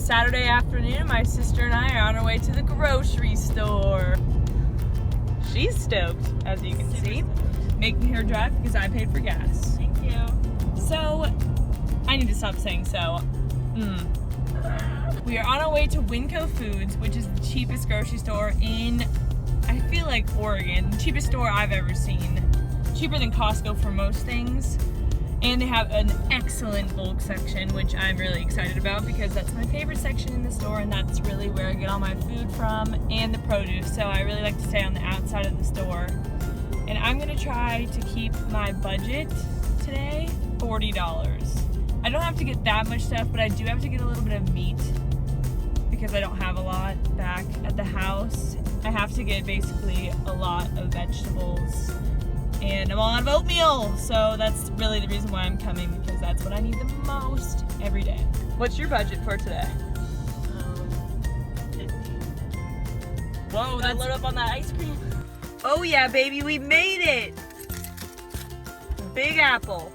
Saturday afternoon, my sister and I are on our way to the grocery store. She's stoked, as you can see. Making her drive because I paid for gas. Thank you. So, I need to stop saying so. We are on our way to Winco Foods, which is the cheapest grocery store in, I feel like, Oregon. The cheapest store I've ever seen. Cheaper than Costco for most things. And they have an excellent bulk section, which I'm really excited about because that's my favorite section in the store, and that's really where I get all my food from and the produce. So I really like to stay on the outside of the store. And I'm gonna try to keep my budget today $40. I don't have to get that much stuff, but I do have to get a little bit of meat because I don't have a lot back at the house. I have to get basically a lot of vegetables. And I'm all out of oatmeal, so that's really the reason why I'm coming, because that's what I need the most every day. What's your budget for today? 50. Whoa, that's load up on that ice cream. Oh yeah, baby, we made it! Big Apple.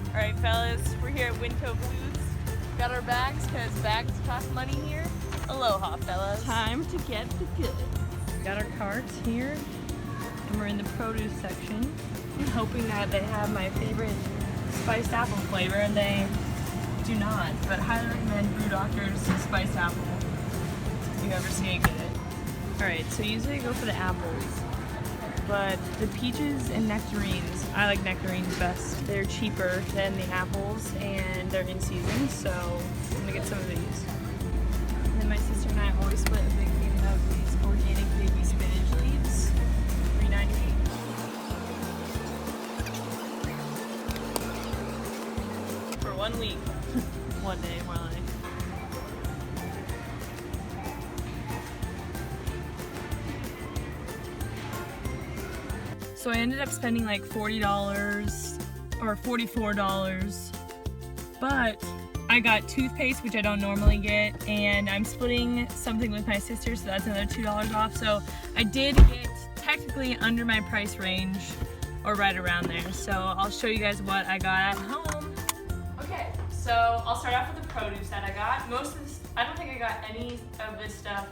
Alright fellas, we're here at Winco Foods. Got our bags, because bags cost money here. Aloha fellas. Time to get the goods. Got our carts here, and we're in the produce section. I'm hoping that they have my favorite spiced apple flavor, and they do not, but highly recommend Brew Doctor's spiced apple. If you ever see it, get it. Alright, so usually I go for the apples, but the peaches and nectarines, I like nectarines best. They're cheaper than the apples, and they're in season, so I'm gonna get some of these. And then my sister and I always split a big thing of these organic baby spinach leaves, $3.98. For 1 week. One day, more like. So I ended up spending like $40 or $44, but I got toothpaste, which I don't normally get, and I'm splitting something with my sister, so that's another $2 off. So I did get technically under my price range, or right around there. So I'll show you guys what I got at home. Okay, so I'll start off with the produce that I got. Most of this, I don't think I got any of this stuff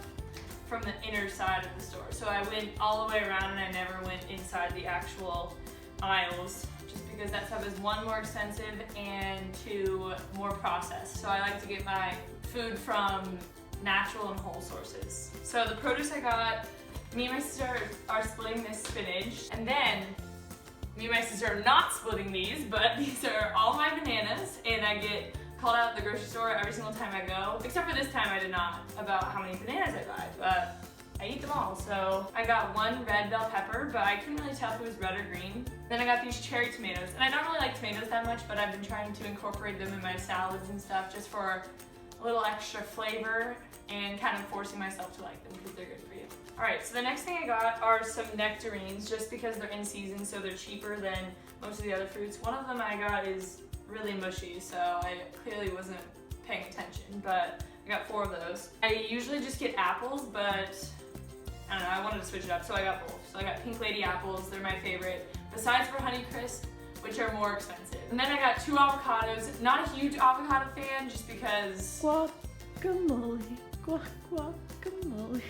from the inner side of the store. So I went all the way around and I never went inside the actual aisles, just because that stuff is one, more expensive, and two, more processed. So I like to get my food from natural and whole sources. So the produce I got, me and my sister are splitting this spinach, and then me and my sister are not splitting these, but these are all my bananas, and I get called out at the grocery store every single time I go, except for this time I did not, about how many bananas I buy, but I eat them all. So I got one red bell pepper, but I couldn't really tell if it was red or green. Then I got these cherry tomatoes, and I don't really like tomatoes that much, but I've been trying to incorporate them in my salads and stuff just for a little extra flavor and kind of forcing myself to like them because they're good for you. All right, so the next thing I got are some nectarines, just because they're in season, so they're cheaper than most of the other fruits. One of them I got is really mushy, so I clearly wasn't paying attention, but I got 4 of those. I usually just get apples, but I don't know, I wanted to switch it up, so I got both. So I got Pink Lady apples, they're my favorite, besides for Honeycrisp, which are more expensive. And then I got 2 avocados. Not a huge avocado fan, just because Guacamole, guacamole.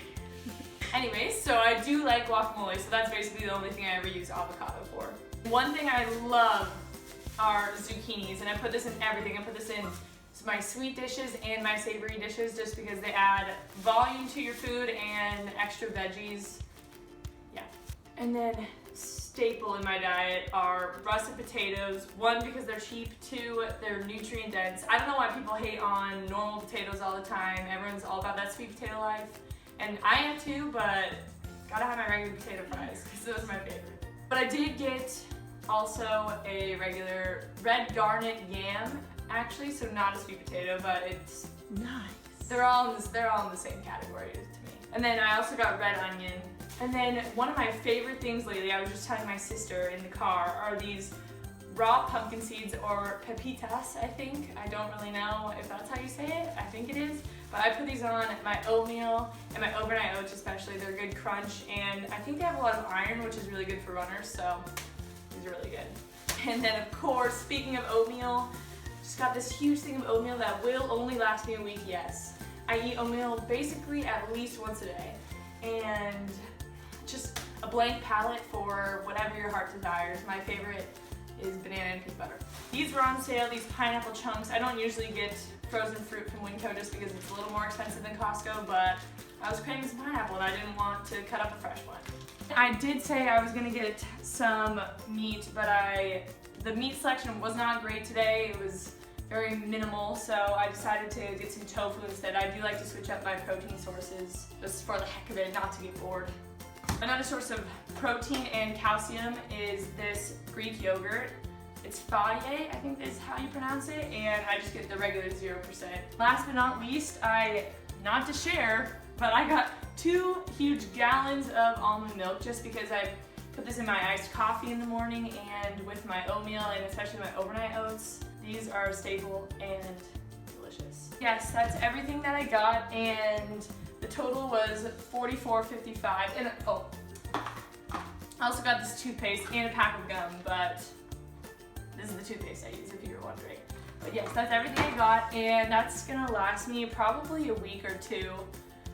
Anyways, so I do like guacamole, so that's basically the only thing I ever use avocado for. One thing I love are zucchinis, and I put this in everything. I put this in my sweet dishes and my savory dishes just because they add volume to your food and extra veggies. Yeah. And then staple in my diet are russet potatoes. 1, because they're cheap. 2, they're nutrient dense. I don't know why people hate on normal potatoes all the time. Everyone's all about that sweet potato life. And I am too, but gotta have my regular potato fries because those are my favorite. But I did get also a regular red garnet yam, actually, so not a sweet potato, but it's Nice. they're all in the same category to me. And then I also got red onion. And then one of my favorite things lately, I was just telling my sister in the car, are these raw pumpkin seeds, or pepitas, I think. I don't really know if that's how you say it. I think it is. But I put these on my oatmeal and my overnight oats especially. They're good crunch, and I think they have a lot of iron, which is really good for runners, so these are really good. And then of course, speaking of oatmeal, just got this huge thing of oatmeal that will only last me a week, yes. I eat oatmeal basically at least once a day. And just a blank palette for whatever your heart desires. My favorite is banana and peanut butter. These were on sale, these pineapple chunks. I don't usually get frozen fruit from Winco just because it's a little more expensive than Costco, but I was craving some pineapple and I didn't want to cut up a fresh one. I did say I was gonna get some meat, but the meat selection was not great today. It was very minimal, so I decided to get some tofu instead. I do like to switch up my protein sources just for the heck of it, not to get bored. Another source of protein and calcium is this Greek yogurt. It's Faye, I think is how you pronounce it, and I just get the regular 0%. Last but not least, not to share, but I got 2 huge gallons of almond milk just because I put this in my iced coffee in the morning and with my oatmeal and especially my overnight oats. These are a staple and delicious. Yes, that's everything that I got, and the total was $44.55. And oh, I also got this toothpaste and a pack of gum, but this is the toothpaste I use if you were wondering. But yes, that's everything I got, and that's gonna last me probably a week or 2.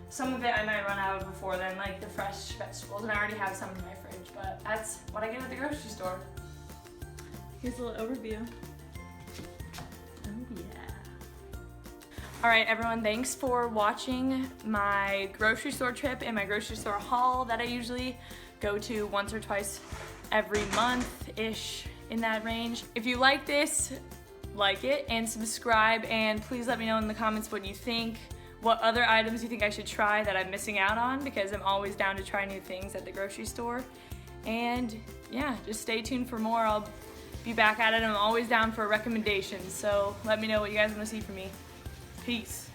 Some of it I might run out of before then, like the fresh vegetables, and I already have some in my fridge, but that's what I get at the grocery store. Here's a little overview. Oh yeah. Alright everyone, thanks for watching my grocery store trip and my grocery store haul that I usually go to once or twice every month-ish, in that range. If you like this, like it and subscribe, and please let me know in the comments what you think, what other items you think I should try that I'm missing out on, because I'm always down to try new things at the grocery store. And yeah, just stay tuned for more. I'll be back at it. I'm always down for recommendations, so let me know what you guys want to see from me. Peace.